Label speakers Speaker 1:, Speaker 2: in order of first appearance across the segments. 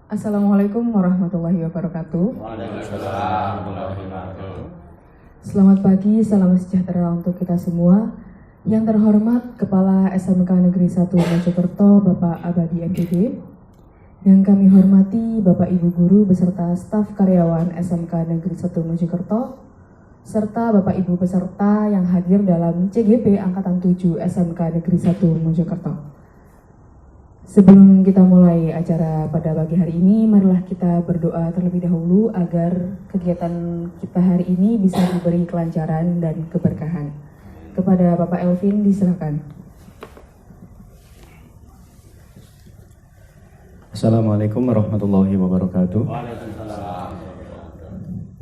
Speaker 1: Assalamualaikum warahmatullahi wabarakatuh.
Speaker 2: Waalaikumsalam warahmatullahi wabarakatuh.
Speaker 1: Selamat pagi, salam sejahtera untuk kita semua. Yang terhormat Kepala SMK Negeri 1 Mojokerto, Bapak Abadi MPD. Yang kami hormati Bapak Ibu Guru beserta staf karyawan SMK Negeri 1 Mojokerto, serta Bapak Ibu peserta yang hadir dalam CGP Angkatan 7 SMK Negeri 1 Mojokerto. Sebelum kita mulai acara pada pagi hari ini, marilah kita berdoa terlebih dahulu agar kegiatan kita hari ini bisa diberi kelancaran dan keberkahan. Kepada Bapak Elvin, disilakan.
Speaker 3: Assalamualaikum warahmatullahi wabarakatuh.
Speaker 2: Waalaikumsalam.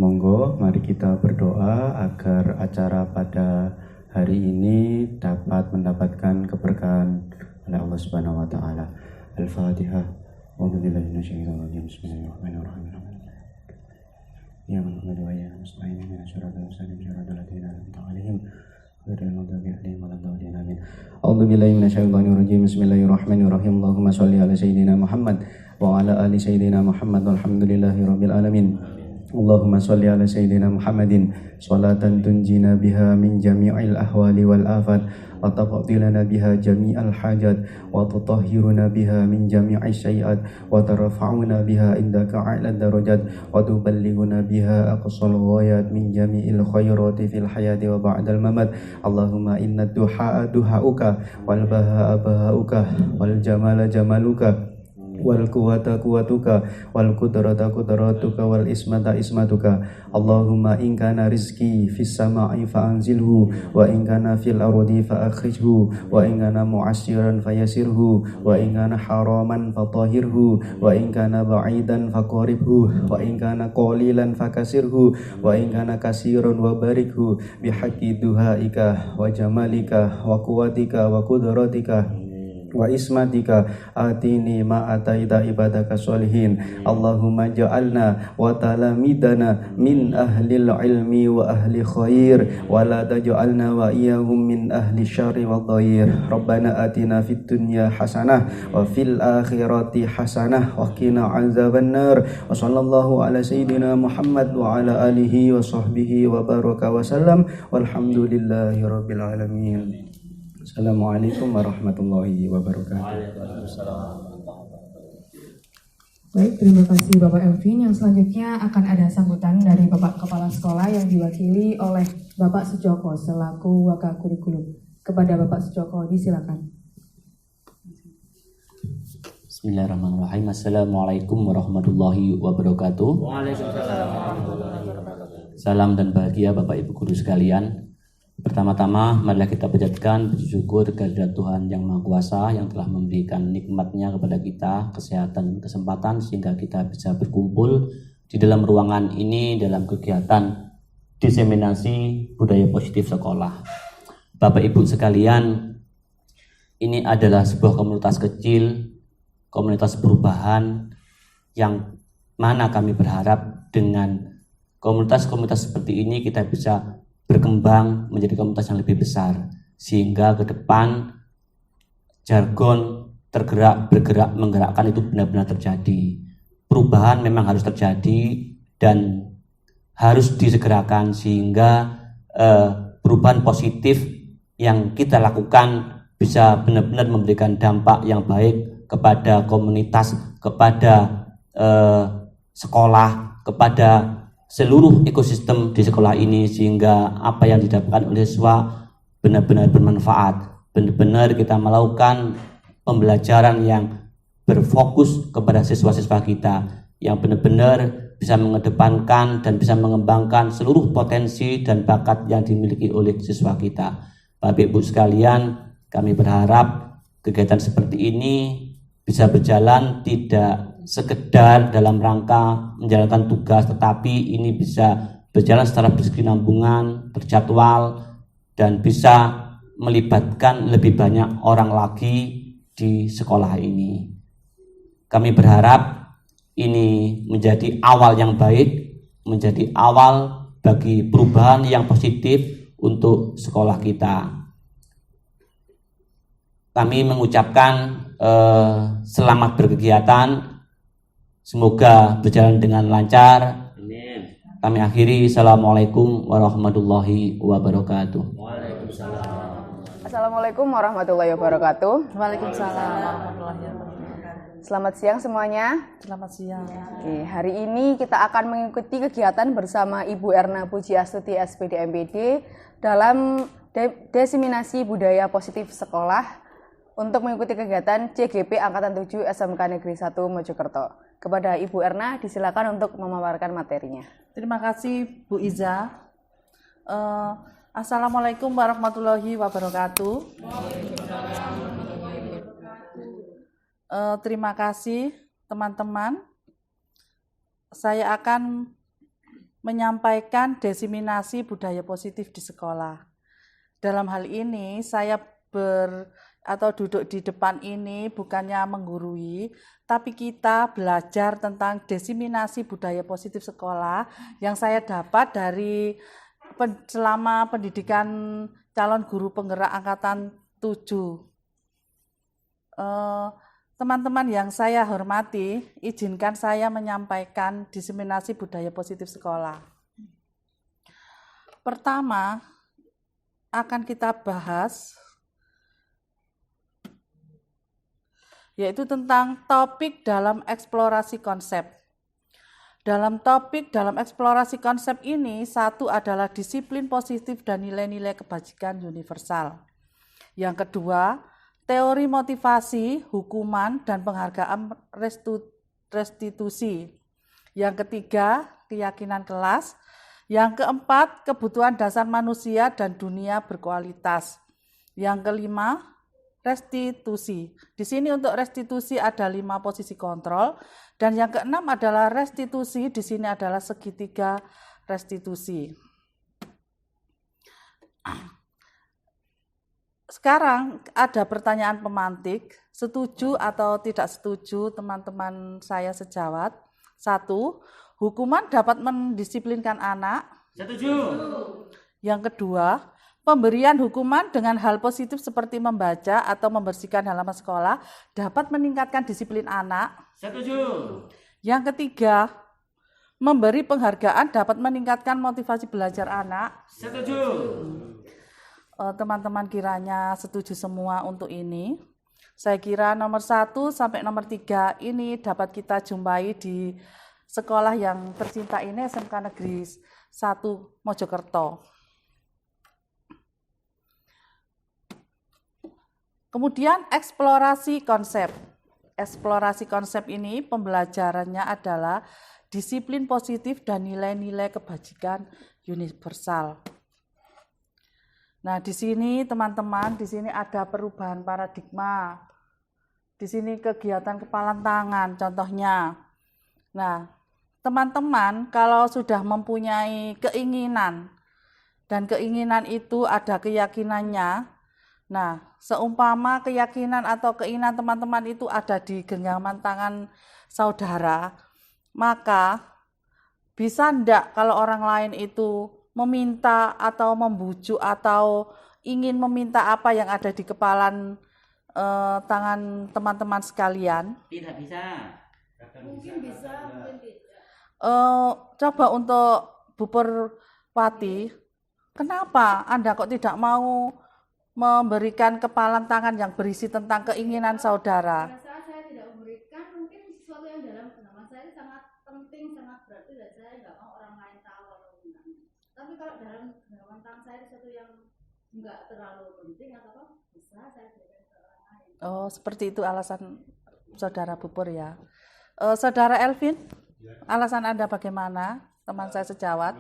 Speaker 3: Monggo, mari kita berdoa agar acara pada hari ini dapat mendapatkan keberkahan oleh Allah Subhanahu wa taala. Al-Fatihah. A'udzubillahi minasyaitonir rajim. Bismillahirrahmanirrahim. Ya man qad wa ya musta'in min syarril mustaqim syarril ladzina an'amta 'alaihim ghairil maghdubi 'alaihim waladdallin. Amin. A'udzubillahi minasyaitonir rajim. Bismillahirrahmanirrahim. Allahumma shalli ala sayyidina Muhammad wa ala ali sayyidina Muhammad walhamdulillahirabbil alamin. Allahumma shalli ala sayyidina Muhammadin salatan tunjina biha min jami'il ahwali wal afat wa taqtilana biha jami'al hajat wa tutahhiruna biha min jami'is sayiat wa tarfa'una biha indaka a'la darajat wa tuballighuna biha aqsal ghayat min jami'il khairati fil hayati wa ba'dal mamat. Allahumma inna duha'a duha'uka wal baha'a baha'uka wal jamala jamaluka wal quwwata quwwatuka wal qudrata qudratuka wal ismata ismatuka. Allahumma in kana rizqi fis sama'i fa anzilhu wa in kana fil ardi fa akhrijhu wa in kana mu'assiran fayasirhu wa in kana haraman fatahhirhu wa in kana ba'idan faqaribhu wa in kana qalilan fakasirhu wa in kana kasiran wa barikhu bihaqqi duhaika wa jamalika wa quwwatika wa qudratika wa ismatika atini ma ataita ibadaka sholihin. Allahumma ja'alna wa talamidana min ahlil ilmi wa ahli khair wa la taj'alna wa iyahum min ahli syarri wa dhair. Rabbana atina fid dunya hasanah wa fil akhirati hasanah wa qina azaban nar. Wa sallallahu ala sayyidina Muhammad wa ala alihi wa sahbihi wa baraka wa sallam walhamdulillahi rabbil alamin. Assalamualaikum warahmatullahi wabarakatuh.
Speaker 1: Baik, terima kasih Bapak Elvin. Yang selanjutnya akan ada sambutan dari Bapak Kepala Sekolah yang diwakili oleh Bapak Sujoko selaku Wakakurikulum. Kepada Bapak Sujoko, disilakan.
Speaker 4: Bismillahirrahmanirrahim. Assalamualaikum warahmatullahi wabarakatuh.
Speaker 2: Waalaikumsalam warahmatullahi wabarakatuh.
Speaker 4: Salam dan bahagia Bapak Ibu Guru sekalian. Pertama-tama, marilah kita panjatkan puji syukur kehadirat Tuhan Yang Maha Kuasa yang telah memberikan nikmat-Nya kepada kita, kesehatan, kesempatan sehingga kita bisa berkumpul di dalam ruangan ini dalam kegiatan diseminasi budaya positif sekolah. Bapak Ibu sekalian, ini adalah sebuah komunitas kecil, komunitas perubahan yang mana kami berharap dengan komunitas-komunitas seperti ini kita bisa berkembang menjadi komunitas yang lebih besar sehingga ke depan jargon bergerak menggerakkan itu benar-benar terjadi. Perubahan memang harus terjadi dan harus disegerakan sehingga perubahan positif yang kita lakukan bisa benar-benar memberikan dampak yang baik kepada komunitas, kepada sekolah, kepada seluruh ekosistem di sekolah ini sehingga apa yang didapatkan oleh siswa benar-benar bermanfaat. Benar-benar kita melakukan pembelajaran yang berfokus kepada siswa-siswa kita yang benar-benar bisa mengedepankan dan bisa mengembangkan seluruh potensi dan bakat yang dimiliki oleh siswa kita. Bapak Ibu sekalian, kami berharap kegiatan seperti ini bisa berjalan tidak sekedar dalam rangka menjalankan tugas, tetapi ini bisa berjalan secara berkesinambungan, terjadwal, dan bisa melibatkan lebih banyak orang lagi di sekolah ini. Kami berharap ini menjadi awal yang baik, menjadi awal bagi perubahan yang positif untuk sekolah kita. Kami mengucapkan selamat berkegiatan Semoga berjalan dengan lancar. Amin. Kami akhiri. Assalamualaikum warahmatullahi wabarakatuh.
Speaker 5: Assalamualaikum warahmatullahi wabarakatuh.
Speaker 6: Waalaikumsalam warahmatullahi wabarakatuh.
Speaker 5: Selamat siang semuanya.
Speaker 6: Selamat siang.
Speaker 5: Oke, hari ini kita akan mengikuti kegiatan bersama Ibu Erna Pujiastuti SPD MPD dalam diseminasi budaya positif sekolah untuk mengikuti kegiatan CGP Angkatan 7 SMK Negeri 1 Mojokerto. Kepada Ibu Erna disilakan untuk memaparkan materinya.
Speaker 6: Terima kasih Bu Iza. Assalamualaikum warahmatullahi wabarakatuh. Terima kasih teman-teman. Saya akan menyampaikan diseminasi budaya positif di sekolah. Dalam hal ini saya duduk di depan ini bukannya menggurui, tapi kita belajar tentang diseminasi budaya positif sekolah yang saya dapat dari selama pendidikan calon guru penggerak angkatan 7. Teman-teman yang saya hormati, izinkan saya menyampaikan diseminasi budaya positif sekolah. Pertama, akan kita bahas yaitu tentang topik dalam eksplorasi konsep. Dalam eksplorasi konsep ini, satu adalah disiplin positif dan nilai-nilai kebajikan universal. Yang kedua, teori motivasi, hukuman, dan penghargaan restitusi. Yang ketiga, keyakinan kelas. Yang keempat, kebutuhan dasar manusia dan dunia berkualitas. Yang kelima, restitusi. Di sini untuk restitusi ada 5 posisi kontrol. Dan yang keenam adalah restitusi. Di sini adalah segitiga restitusi. Sekarang ada pertanyaan pemantik, setuju atau tidak setuju teman-teman saya sejawat. 1. Hukuman dapat mendisiplinkan anak.
Speaker 4: Setuju.
Speaker 6: Yang kedua, pemberian hukuman dengan hal positif seperti membaca atau membersihkan halaman sekolah dapat meningkatkan disiplin anak.
Speaker 4: Setuju.
Speaker 6: Yang ketiga, memberi penghargaan dapat meningkatkan motivasi belajar anak.
Speaker 4: Setuju.
Speaker 6: Teman-teman kiranya setuju semua untuk ini. Saya kira nomor 1 sampai nomor 3 ini dapat kita jumpai di sekolah yang tercinta ini, SMK Negeri 1 Mojokerto. Kemudian eksplorasi konsep. Eksplorasi konsep ini pembelajarannya adalah disiplin positif dan nilai-nilai kebajikan universal. Nah, di sini teman-teman, di sini ada perubahan paradigma. Di sini kegiatan kepalan tangan contohnya. Nah, teman-teman kalau sudah mempunyai keinginan dan keinginan itu ada keyakinannya. Nah, seumpama keyakinan atau keinginan teman-teman itu ada di genggaman tangan saudara, maka bisa enggak kalau orang lain itu meminta atau membujuk atau ingin meminta apa yang ada di kepalan tangan teman-teman sekalian?
Speaker 4: Tidak bisa.
Speaker 7: Mungkin bisa, mungkin tidak.
Speaker 6: Coba untuk Bu Purwati, kenapa Anda kok tidak mau memberikan kepalan tangan yang berisi tentang keinginan saudara?
Speaker 7: Pada saat saya tidak memberikan, mungkin sesuatu yang dalam pengalaman saya sangat penting, sangat berarti, dan saya nggak mau orang lain tahu atau gimana. Tapi kalau dalam pengalaman tangan saya sesuatu yang nggak terlalu penting atau apa, bisa saya berikan ke orang lain.
Speaker 6: Oh, seperti itu alasan saudara Pupur ya. Saudara Elvin, alasan Anda bagaimana? Teman saya sejawat.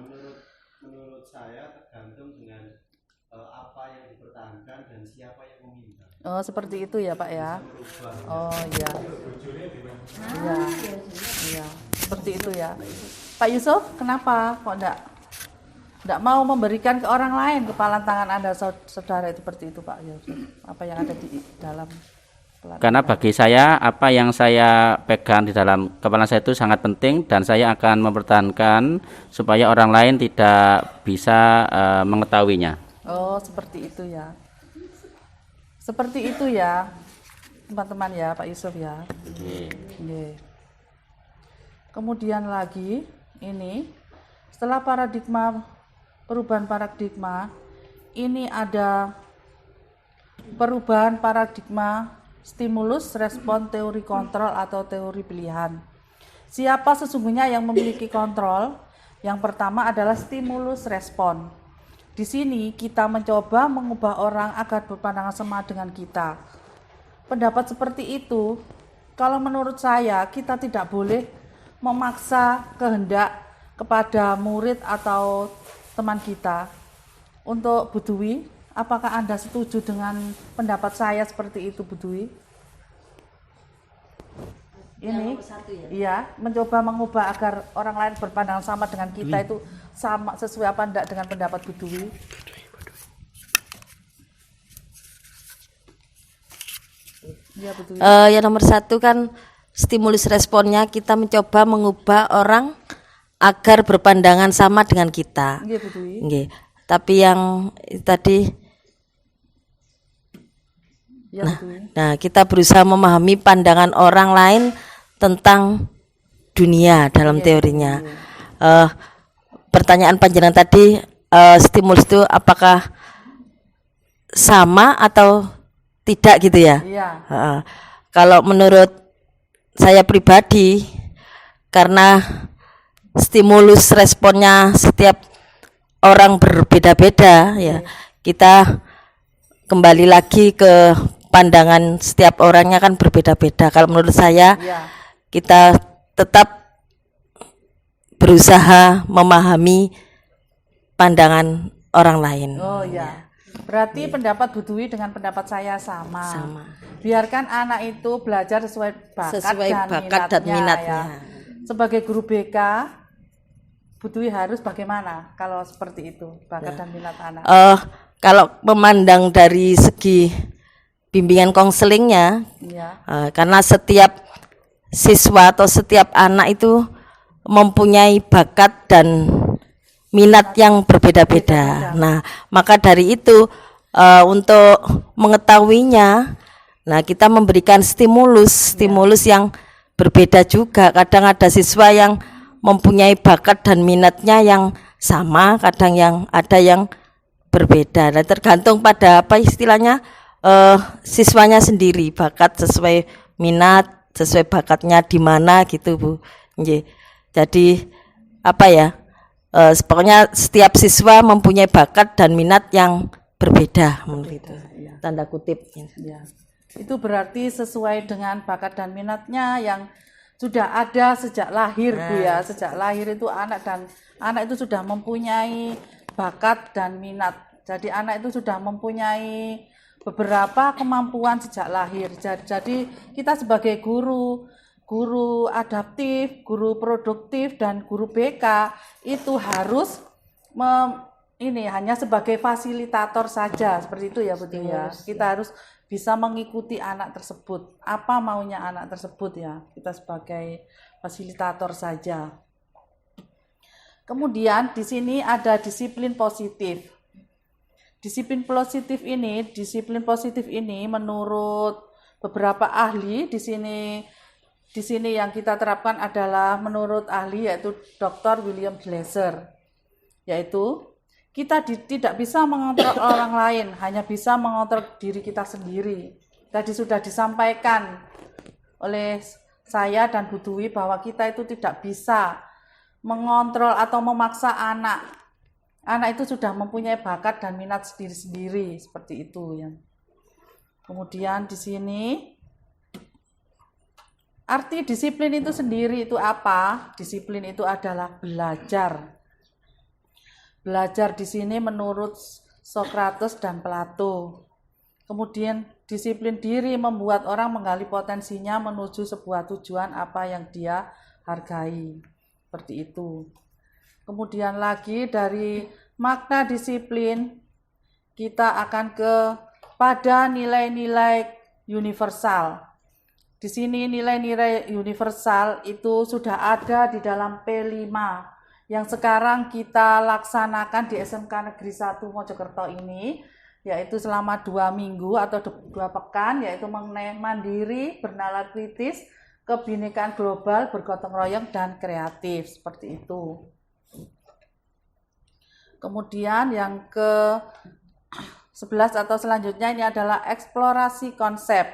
Speaker 3: Menurut saya tergantung dengan apa yang dipertahankan dan siapa yang meminta.
Speaker 6: Oh, seperti itu ya Pak ya. Oh iya. Iya. Iya. Seperti itu ya. Pak Yusuf, kenapa kok enggak mau memberikan ke orang lain kepalan tangan Anda saudara itu seperti itu Pak Yusuf? Apa yang ada di dalam kepalan?
Speaker 8: Karena bagi saya apa yang saya pegang di dalam kepala saya itu sangat penting dan saya akan mempertahankan supaya orang lain tidak bisa mengetahuinya.
Speaker 6: Oh, seperti itu ya. Seperti itu ya, teman-teman ya, Pak Yusuf ya. Oke. Kemudian lagi ini setelah perubahan paradigma, ini ada perubahan paradigma stimulus respon teori kontrol atau teori pilihan. Siapa sesungguhnya yang memiliki kontrol? Yang pertama adalah stimulus respon. Di sini kita mencoba mengubah orang agar berpandangan sama dengan kita. Pendapat seperti itu, kalau menurut saya, kita tidak boleh memaksa kehendak kepada murid atau teman kita. Untuk Bu Dwi, apakah Anda setuju dengan pendapat saya seperti itu, Bu Dwi? Ini, iya, mencoba mengubah agar orang lain berpandangan sama dengan kita itu sama sesuai apa enggak dengan pendapat Bu Dwi? Ya, Bu Dwi.
Speaker 9: Yang nomor 1 kan stimulus responnya kita mencoba mengubah orang agar berpandangan sama dengan kita.
Speaker 6: Nggih, Bu Dwi.
Speaker 9: Nggih. Tapi yang tadi
Speaker 6: Ya, Bu Dwi.
Speaker 9: nah kita berusaha memahami pandangan orang lain tentang dunia dalam teorinya. Pertanyaan panjenengan tadi, stimulus itu apakah sama atau tidak gitu ya?
Speaker 6: Iya.
Speaker 9: Kalau menurut saya pribadi, karena stimulus responnya setiap orang berbeda-beda ya, kita kembali lagi ke pandangan setiap orangnya kan berbeda-beda. Kalau menurut saya, kita tetap berusaha memahami pandangan orang lain.
Speaker 6: Oh ya. Berarti pendapat Bu Dwi dengan pendapat saya sama. Biarkan anak itu belajar sesuai bakat dan minatnya. Ya. Sebagai guru BK, Bu Dwi harus bagaimana kalau seperti itu, bakat dan minat anak?
Speaker 9: Kalau memandang dari segi bimbingan konselingnya, karena setiap siswa atau setiap anak itu mempunyai bakat dan minat yang berbeda-beda. Nah, maka dari itu untuk mengetahuinya, nah kita memberikan stimulus yang berbeda juga. Kadang ada siswa yang mempunyai bakat dan minatnya yang sama, kadang yang ada yang berbeda. Dan tergantung pada apa istilahnya siswanya sendiri, bakat sesuai minat, sesuai bakatnya di mana gitu, Bu. Jadi apa ya? Pokoknya setiap siswa mempunyai bakat dan minat yang berbeda, menurut itu. Tanda kutip.
Speaker 6: Ya. Itu berarti sesuai dengan bakat dan minatnya yang sudah ada sejak lahir, Bu ya. Sejak lahir itu anak itu sudah mempunyai bakat dan minat. Jadi anak itu sudah mempunyai beberapa kemampuan sejak lahir. Jadi kita sebagai guru adaptif, guru produktif, dan guru BK itu harus hanya sebagai fasilitator saja, seperti itu ya, betul ya. Kita harus bisa mengikuti anak tersebut, apa maunya anak tersebut ya. Kita sebagai fasilitator saja. Kemudian di sini ada disiplin positif. Disiplin positif ini menurut beberapa ahli di sini yang kita terapkan adalah menurut ahli yaitu Dr. William Glasser, yaitu kita tidak bisa mengontrol orang lain, hanya bisa mengontrol diri kita sendiri. Tadi sudah disampaikan oleh saya dan Bu Dwi bahwa kita itu tidak bisa mengontrol atau memaksa anak. Anak itu sudah mempunyai bakat dan minat sendiri-sendiri, seperti itu ya. Kemudian di sini arti disiplin itu sendiri itu apa? Disiplin itu adalah belajar. Belajar di sini menurut Socrates dan Plato. Kemudian disiplin diri membuat orang menggali potensinya menuju sebuah tujuan apa yang dia hargai. Seperti itu. Kemudian lagi dari makna disiplin kita akan pada nilai-nilai universal. Di sini nilai-nilai universal itu sudah ada di dalam P5 yang sekarang kita laksanakan di SMK Negeri 1 Mojokerto ini, yaitu selama 2 minggu atau 2 pekan, yaitu mengenai mandiri, bernalar kritis, kebinekaan global, bergotong royong, dan kreatif, seperti itu. Kemudian yang ke-11 atau selanjutnya ini adalah eksplorasi konsep.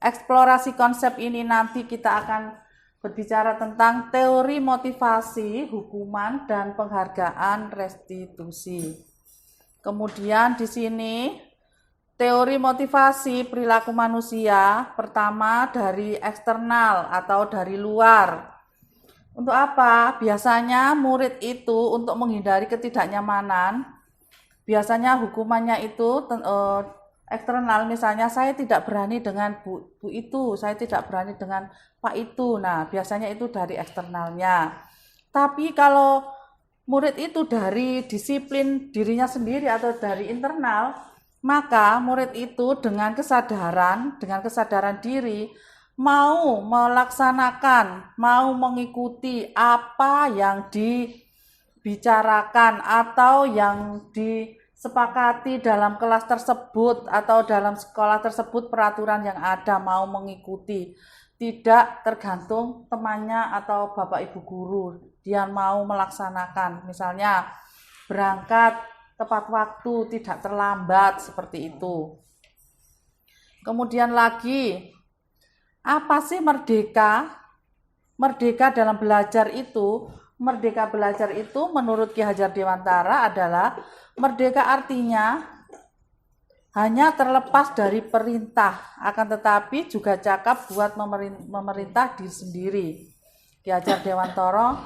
Speaker 6: Eksplorasi konsep ini nanti kita akan berbicara tentang teori motivasi, hukuman, dan penghargaan restitusi. Kemudian di sini teori motivasi perilaku manusia pertama dari eksternal atau dari luar. Untuk apa? Biasanya murid itu untuk menghindari ketidaknyamanan, biasanya hukumannya itu eksternal, misalnya saya tidak berani dengan bu itu, saya tidak berani dengan pak itu. Nah, biasanya itu dari eksternalnya. Tapi kalau murid itu dari disiplin dirinya sendiri atau dari internal, maka murid itu dengan kesadaran diri mau melaksanakan, mau mengikuti apa yang dibicarakan atau yang disepakati dalam kelas tersebut atau dalam sekolah tersebut, peraturan yang ada, mau mengikuti. Tidak tergantung temannya atau bapak ibu guru, dia mau melaksanakan. Misalnya berangkat tepat waktu, tidak terlambat, seperti itu. Kemudian lagi, apa sih merdeka? Merdeka dalam belajar itu, merdeka belajar itu menurut Ki Hajar Dewantara adalah merdeka artinya hanya terlepas dari perintah, akan tetapi juga cakap buat memerintah diri sendiri. Ki Hajar Dewantara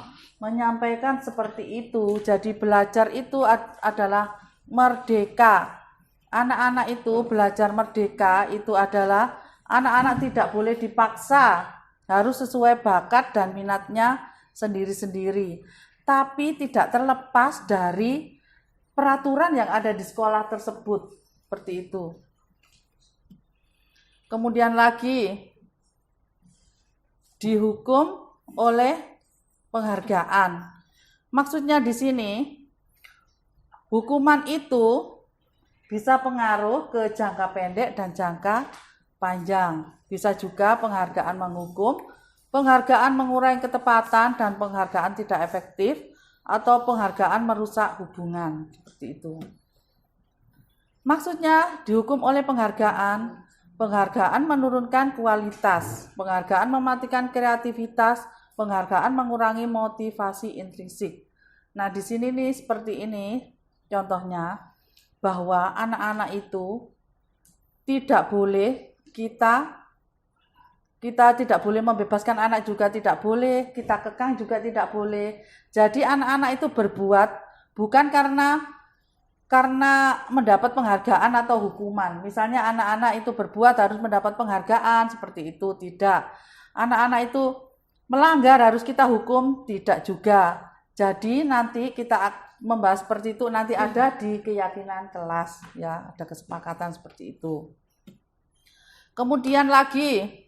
Speaker 6: menyampaikan seperti itu. Jadi belajar itu adalah merdeka. Anak-anak itu belajar merdeka itu adalah anak-anak tidak boleh dipaksa, harus sesuai bakat dan minatnya sendiri-sendiri. Tapi tidak terlepas dari peraturan yang ada di sekolah tersebut, seperti itu. Kemudian lagi, dihukum oleh penghargaan. Maksudnya di sini, hukuman itu bisa pengaruh ke jangka pendek dan jangka panjang. Bisa juga penghargaan menghukum, penghargaan mengurangi ketepatan, dan penghargaan tidak efektif, atau penghargaan merusak hubungan. Seperti itu. Maksudnya dihukum oleh penghargaan. Penghargaan menurunkan kualitas, penghargaan mematikan kreativitas, penghargaan mengurangi motivasi intrinsik. Nah, di sini nih seperti ini contohnya, bahwa anak-anak itu tidak boleh kita tidak boleh membebaskan anak, juga tidak boleh kita kekang, juga tidak boleh. Jadi anak-anak itu berbuat bukan karena mendapat penghargaan atau hukuman. Misalnya anak-anak itu berbuat harus mendapat penghargaan, seperti itu, tidak. Anak-anak itu melanggar harus kita hukum, tidak juga. Jadi nanti kita membahas seperti itu nanti ada di keyakinan kelas, ya, ada kesepakatan seperti itu. Kemudian lagi,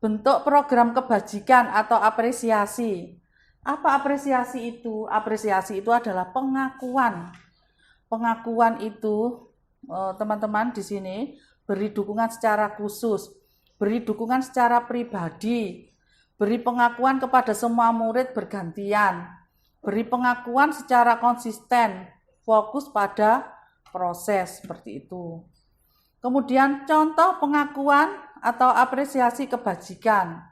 Speaker 6: bentuk program kebajikan atau apresiasi. Apa apresiasi itu? Apresiasi itu adalah pengakuan. Pengakuan itu, teman-teman di sini, beri dukungan secara khusus, beri dukungan secara pribadi, beri pengakuan kepada semua murid bergantian, beri pengakuan secara konsisten, fokus pada proses, seperti itu. Kemudian contoh pengakuan atau apresiasi kebajikan.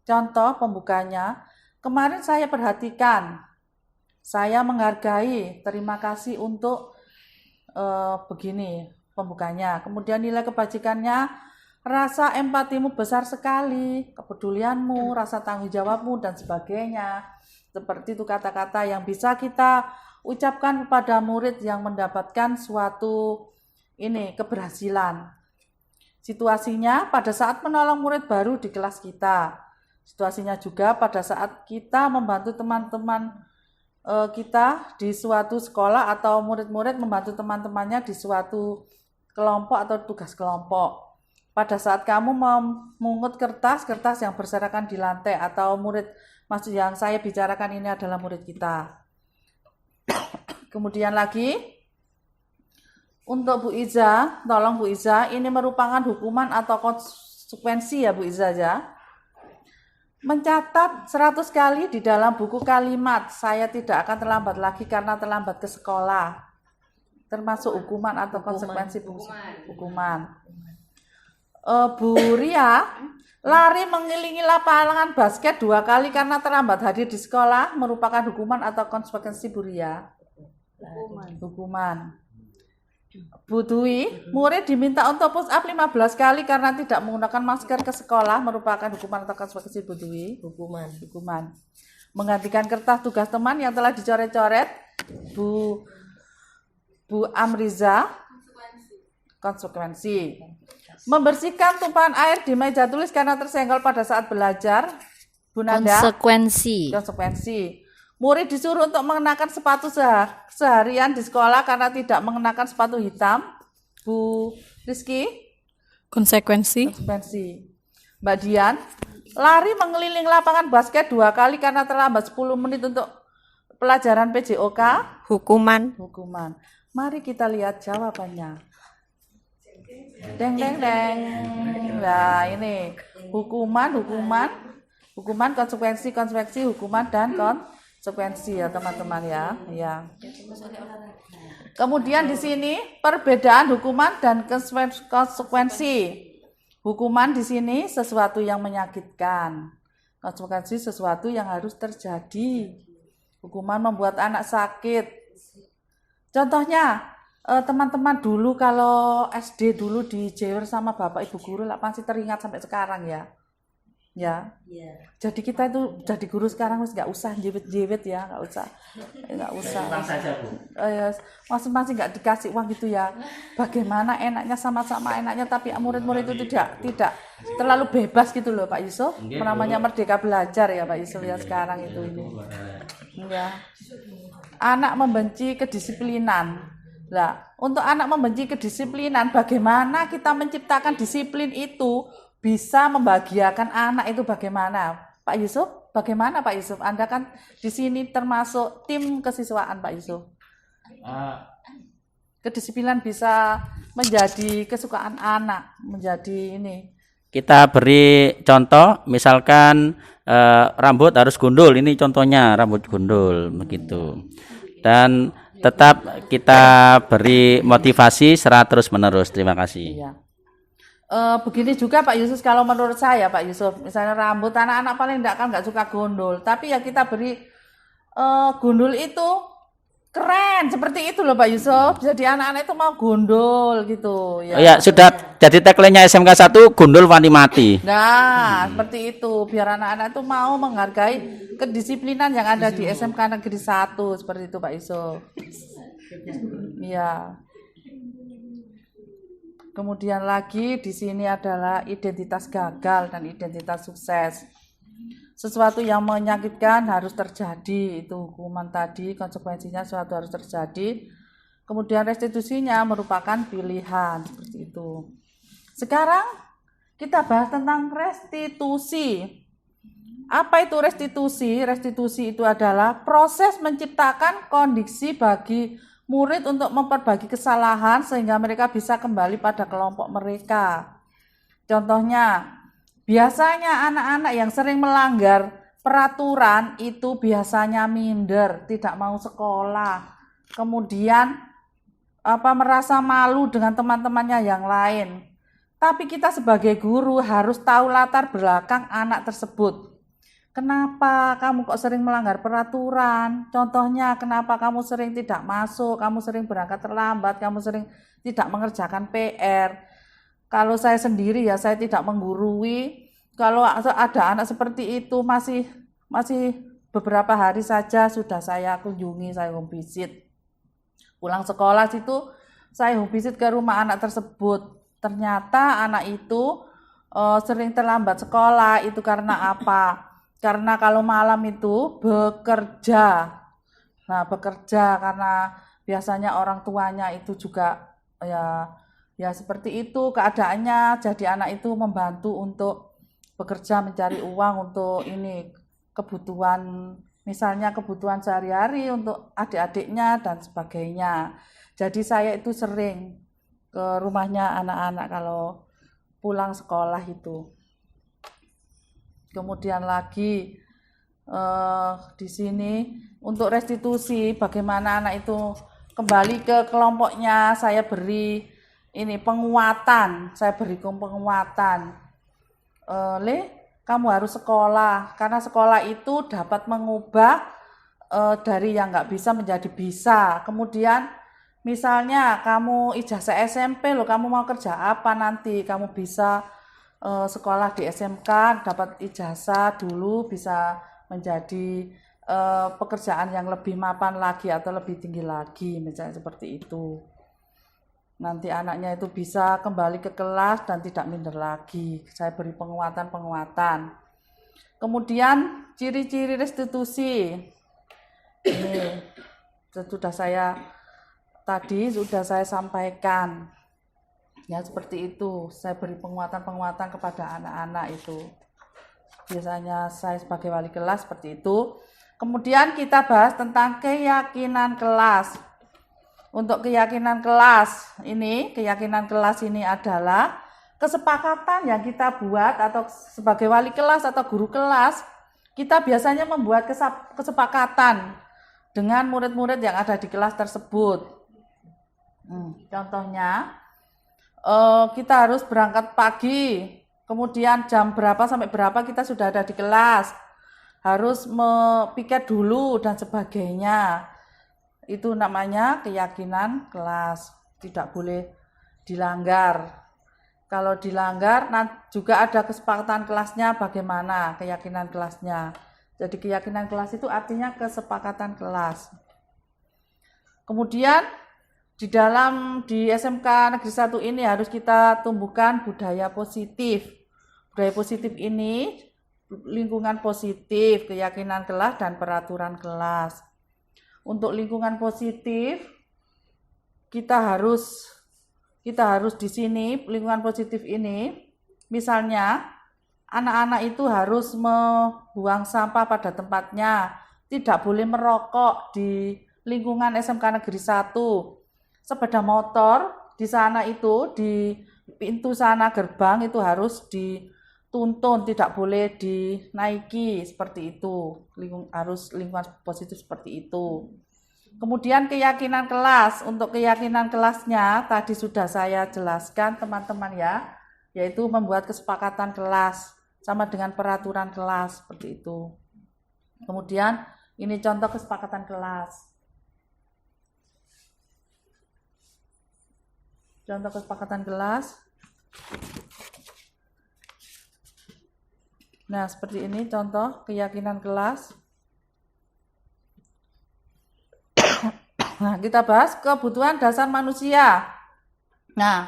Speaker 6: Contoh pembukanya, kemarin saya perhatikan, saya menghargai, terima kasih untuk begini pembukanya. Kemudian nilai kebajikannya, rasa empatimu besar sekali, kepedulianmu, rasa tanggung jawabmu, dan sebagainya. Seperti itu kata-kata yang bisa kita ucapkan kepada murid yang mendapatkan suatu keberhasilan. Situasinya pada saat menolong murid baru di kelas kita. Situasinya juga pada saat kita membantu teman-teman kita di suatu sekolah atau murid-murid membantu teman-temannya di suatu kelompok atau tugas kelompok. Pada saat kamu memungut kertas yang berserakan di lantai atau murid, maksud yang saya bicarakan ini adalah murid kita. Kemudian lagi, untuk Bu Iza, tolong Bu Iza, ini merupakan hukuman atau konsekuensi ya Bu Iza ya. mencatat 100 kali di dalam buku kalimat, saya tidak akan terlambat lagi karena terlambat ke sekolah. Termasuk hukuman atau konsekuensi hukuman. Bu Ria lari mengelilingi lapangan basket 2 kali karena terlambat hadir di sekolah merupakan hukuman atau konsekuensi Bu Ria? Hukuman. Bu Dwi, murid diminta untuk push up 15 kali karena tidak menggunakan masker ke sekolah merupakan hukuman atau konsekuensi Bu Dwi? Hukuman. Menggantikan kertas tugas teman yang telah dicoret-coret Bu Amriza? Konsekuensi. Membersihkan tumpahan air di meja tulis karena tersenggol pada saat belajar? Bu Nanda? Konsekuensi. Murid disuruh untuk mengenakan sepatu seharian di sekolah karena tidak mengenakan sepatu hitam? Bu Rizky? Konsekuensi. Mbak Dian, lari mengeliling lapangan basket 2 kali karena terlambat 10 menit untuk pelajaran PJOK? Hukuman. Mari kita lihat jawabannya. Deng. Nah, ini hukuman, konsekuensi, hukuman dan konsekuensi ya teman-teman ya. Kemudian di sini perbedaan hukuman dan konsekuensi. Hukuman di sini sesuatu yang menyakitkan. Konsekuensi sesuatu yang harus terjadi. Hukuman membuat anak sakit. Contohnya, teman-teman dulu kalau SD dulu dijewer sama bapak ibu guru lah pasti teringat sampai sekarang ya. Jadi kita itu jadi guru sekarang nggak usah jewet ya, nggak usah. Uang saja Bu. Masing-masing nggak dikasih uang gitu ya. Bagaimana enaknya sama-sama enaknya, tapi murid-murid itu tidak terlalu bebas gitu loh Pak Yusuf. Namanya merdeka belajar ya Pak Yusuf ya sekarang itu ini. Ya. Anak membenci kedisiplinan. Nah, untuk anak membenci kedisiplinan, bagaimana kita menciptakan disiplin itu bisa membahagiakan anak itu bagaimana? Pak Yusuf, bagaimana Pak Yusuf? Anda kan di sini termasuk tim kesiswaan Pak Yusuf. Kedisiplinan bisa menjadi kesukaan anak, menjadi ini.
Speaker 8: Kita beri contoh, misalkan rambut harus gundul, ini contohnya rambut gundul begitu. Dan tetap kita beri motivasi secara terus menerus. Terima kasih.
Speaker 6: Iya. Begini juga Pak Yusuf, kalau menurut saya Pak Yusuf, misalnya rambut anak-anak paling nggak suka gundul, tapi ya kita beri gundul itu keren seperti itu loh Pak Yusuf. Jadi anak-anak itu mau gundul gitu ya.
Speaker 8: Oh ya, sudah jadi tagline-nya SMK 1, gundul wani mati.
Speaker 6: Nah, seperti itu biar anak-anak itu mau menghargai kedisiplinan yang ada di SMK Negeri 1 seperti itu Pak Yusuf. Iya. Kemudian lagi di sini adalah identitas gagal dan identitas sukses. Sesuatu yang menyakitkan harus terjadi, itu hukuman tadi, konsekuensinya sesuatu harus terjadi. Kemudian restitusinya merupakan pilihan, seperti itu. Sekarang kita bahas tentang restitusi. Apa itu restitusi? Restitusi itu adalah proses menciptakan kondisi bagi murid untuk memperbaiki kesalahan sehingga mereka bisa kembali pada kelompok mereka. Contohnya, biasanya anak-anak yang sering melanggar peraturan itu biasanya minder, tidak mau sekolah. Kemudian merasa malu dengan teman-temannya yang lain. Tapi kita sebagai guru harus tahu latar belakang anak tersebut. Kenapa kamu kok sering melanggar peraturan? Contohnya, kenapa kamu sering tidak masuk, kamu sering berangkat terlambat, kamu sering tidak mengerjakan PR. Kalau saya sendiri ya, saya tidak menggurui. Kalau ada anak seperti itu masih beberapa hari saja sudah saya kunjungi, saya home visit. Pulang sekolah situ, saya home visit ke rumah anak tersebut. Ternyata anak itu sering terlambat sekolah, itu karena apa? Karena kalau malam itu bekerja. Nah, bekerja karena biasanya orang tuanya itu juga ya seperti itu keadaannya. Jadi anak itu membantu untuk bekerja mencari uang untuk ini kebutuhan, misalnya kebutuhan sehari-hari untuk adik-adiknya dan sebagainya. Jadi saya itu sering ke rumahnya anak-anak kalau pulang sekolah itu. Kemudian lagi di sini untuk restitusi, bagaimana anak itu kembali ke kelompoknya, saya beri ini penguatan, kamu harus sekolah, karena sekolah itu dapat mengubah dari yang nggak bisa menjadi bisa. Kemudian misalnya kamu ijazah SMP loh, kamu mau kerja apa nanti, kamu bisa sekolah di SMK, dapat ijazah dulu, bisa menjadi pekerjaan yang lebih mapan lagi atau lebih tinggi lagi, misalnya seperti itu. Nanti anaknya itu bisa kembali ke kelas dan tidak minder lagi. Saya beri penguatan. Kemudian ciri-ciri restitusi. Ini sudah saya sampaikan. Ya seperti itu. Saya beri penguatan kepada anak-anak itu. Biasanya saya sebagai wali kelas seperti itu. Kemudian kita bahas tentang keyakinan kelas. Untuk keyakinan kelas ini adalah kesepakatan yang kita buat atau sebagai wali kelas atau guru kelas, kita biasanya membuat kesepakatan dengan murid-murid yang ada di kelas tersebut. Contohnya, kita harus berangkat pagi, kemudian jam berapa sampai berapa kita sudah ada di kelas, harus piket dulu dan sebagainya. Itu namanya keyakinan kelas, tidak boleh dilanggar. Kalau dilanggar, juga ada kesepakatan kelasnya bagaimana keyakinan kelasnya. Jadi keyakinan kelas itu artinya kesepakatan kelas. Kemudian di SMK Negeri 1 ini harus kita tumbuhkan budaya positif. Budaya positif ini lingkungan positif, keyakinan kelas dan peraturan kelas. Untuk lingkungan positif, kita harus di sini, lingkungan positif ini, misalnya anak-anak itu harus membuang sampah pada tempatnya, tidak boleh merokok di lingkungan SMK Negeri 1. Sepeda motor di sana itu, di pintu sana gerbang itu harus dituntun, tidak boleh dinaiki, seperti itu. Harus lingkungan positif seperti itu. Kemudian keyakinan kelas. Untuk keyakinan kelasnya tadi sudah saya jelaskan teman-teman ya, yaitu membuat kesepakatan kelas sama dengan peraturan kelas seperti itu. Kemudian ini contoh kesepakatan kelas. Contoh kesepakatan kelas. Nah, seperti ini contoh keyakinan kelas. Nah, kita bahas kebutuhan dasar manusia. Nah,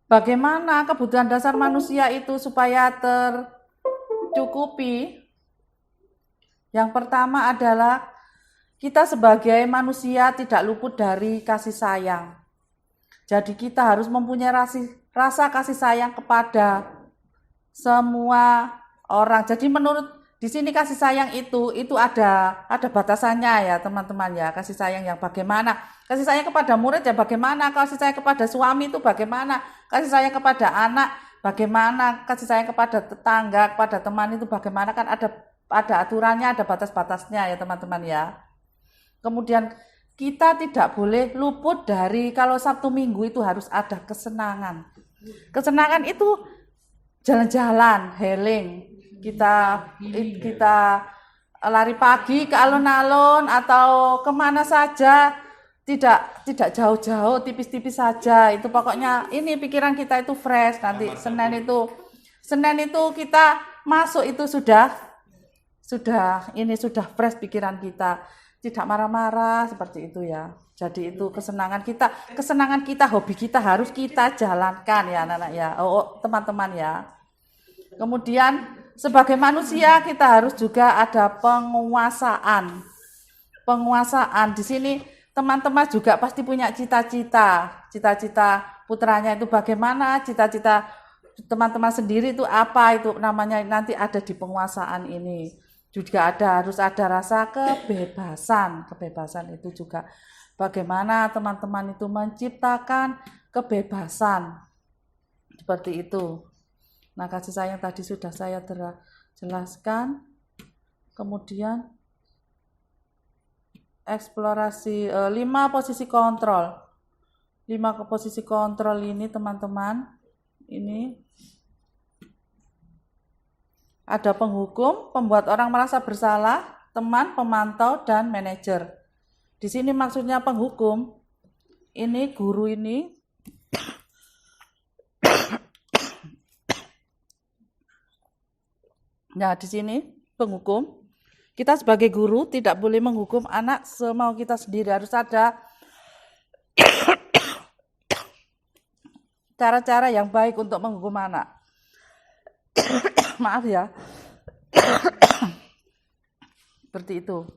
Speaker 6: bagaimana kebutuhan dasar manusia itu supaya tercukupi? Yang pertama adalah kita sebagai manusia tidak luput dari kasih sayang. Jadi kita harus mempunyai rasa kasih sayang kepada semua orang. Jadi menurut di sini kasih sayang itu ada batasannya ya teman-teman ya. Kasih sayang yang bagaimana? Kasih sayang kepada murid ya bagaimana? Kasih sayang kepada suami itu bagaimana? Kasih sayang kepada anak bagaimana? Kasih sayang kepada tetangga, kepada teman itu bagaimana? Kan ada aturannya, ada batas-batasnya ya teman-teman ya. Kemudian kita tidak boleh luput dari kalau Sabtu Minggu itu harus ada kesenangan. Kesenangan itu jalan-jalan, healing. Kita lari pagi ke alun-alun atau kemana saja, tidak jauh-jauh, tipis-tipis saja. Itu pokoknya ini pikiran kita itu fresh. Nanti Senin itu kita masuk itu sudah fresh pikiran kita, tidak marah-marah seperti itu ya. Jadi itu kesenangan kita, hobi kita harus kita jalankan ya anak-anak ya, teman-teman ya. Kemudian sebagai manusia kita harus juga ada penguasaan. Di sini teman-teman juga pasti punya cita-cita putranya itu bagaimana, cita-cita teman-teman sendiri itu apa, itu namanya nanti ada di penguasaan ini. Juga harus ada rasa kebebasan itu juga. Bagaimana teman-teman itu menciptakan kebebasan. Seperti itu. Nah, kasih sayang tadi sudah saya jelaskan. Kemudian eksplorasi 5 posisi kontrol. 5 posisi kontrol ini teman-teman, ini ada penghukum, pembuat orang merasa bersalah, teman, pemantau, dan manajer. Di sini maksudnya penghukum, ini guru ini nah di sini penghukum. Kita sebagai guru tidak boleh menghukum anak semau kita sendiri, harus ada cara-cara yang baik untuk menghukum anak. Maaf ya. Seperti itu.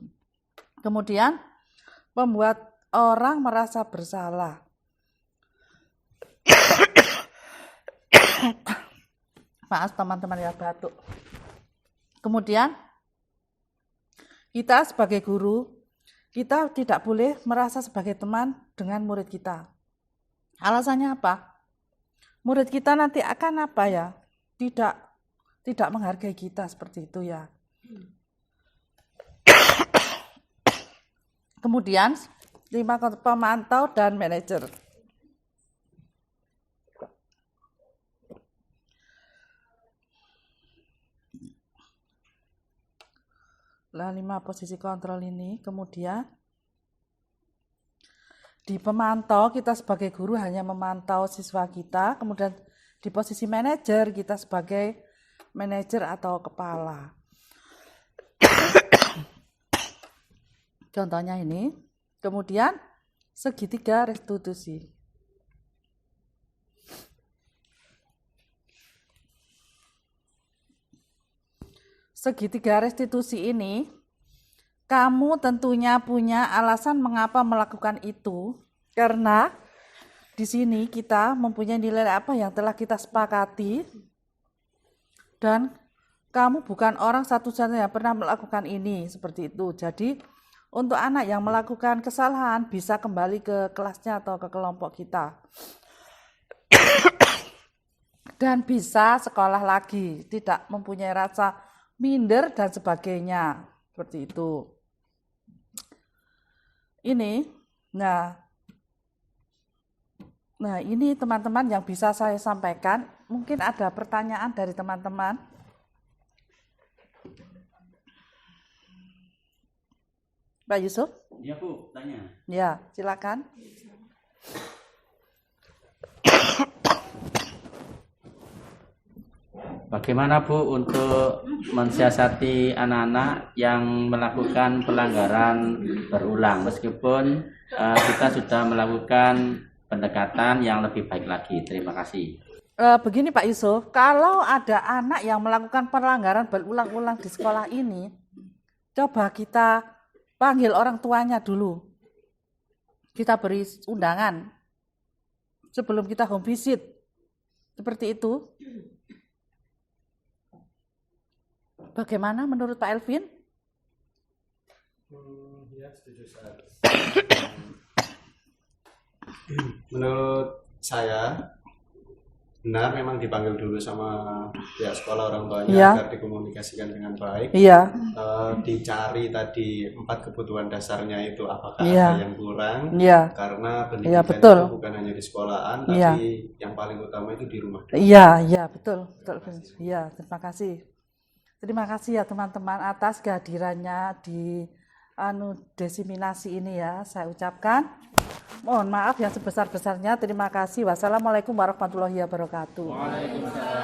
Speaker 6: Kemudian membuat orang merasa bersalah. Maaf teman-teman ya, batuk. Kemudian kita sebagai guru, kita tidak boleh merasa sebagai teman dengan murid kita. Alasannya apa? Murid kita nanti akan apa ya? Tidak menghargai kita seperti itu ya. Kemudian 5 pemantau dan manajer. Nah, 5 posisi kontrol ini, kemudian di pemantau kita sebagai guru hanya memantau siswa kita, kemudian di posisi manajer kita sebagai manajer atau kepala. Contohnya ini, kemudian segitiga restitusi. Segitiga restitusi ini, kamu tentunya punya alasan mengapa melakukan itu, karena di sini kita mempunyai nilai apa yang telah kita sepakati, dan kamu bukan orang satu-satunya yang pernah melakukan ini, seperti itu. Jadi, untuk anak yang melakukan kesalahan bisa kembali ke kelasnya atau ke kelompok kita. Dan bisa sekolah lagi, tidak mempunyai rasa minder dan sebagainya, seperti itu. Ini, nah ini teman-teman yang bisa saya sampaikan. Mungkin ada pertanyaan dari teman-teman. Pak Yusuf?
Speaker 8: Iya Bu, tanya.
Speaker 6: Ya, silakan.
Speaker 8: Bagaimana Bu untuk mensiasati anak-anak yang melakukan pelanggaran berulang meskipun kita sudah melakukan pendekatan yang lebih baik lagi? Terima kasih.
Speaker 6: Begini Pak Yusuf, kalau ada anak yang melakukan pelanggaran berulang-ulang di sekolah ini, coba kita panggil orang tuanya dulu. Kita beri undangan sebelum kita home visit. Seperti itu. Bagaimana menurut Pak Elvin?
Speaker 3: Ya, setuju saya. Menurut saya, benar memang dipanggil dulu sama pihak sekolah orang tuanya
Speaker 6: ya,
Speaker 3: agar dikomunikasikan dengan baik.
Speaker 6: Iya.
Speaker 3: Dicari tadi 4 kebutuhan dasarnya itu apakah
Speaker 6: ya,
Speaker 3: ada yang kurang.
Speaker 6: Ya.
Speaker 3: Karena pendidikan
Speaker 6: betul.
Speaker 3: itu bukan hanya di sekolahan, tapi yang paling utama itu di rumah.
Speaker 6: Iya, betul. Iya, terima kasih. Terima kasih ya teman-teman atas kehadirannya di desiminasi ini ya, saya ucapkan. Mohon maaf yang sebesar-besarnya. Terima kasih. Wassalamualaikum warahmatullahi wabarakatuh.
Speaker 8: Waalaikumsalam.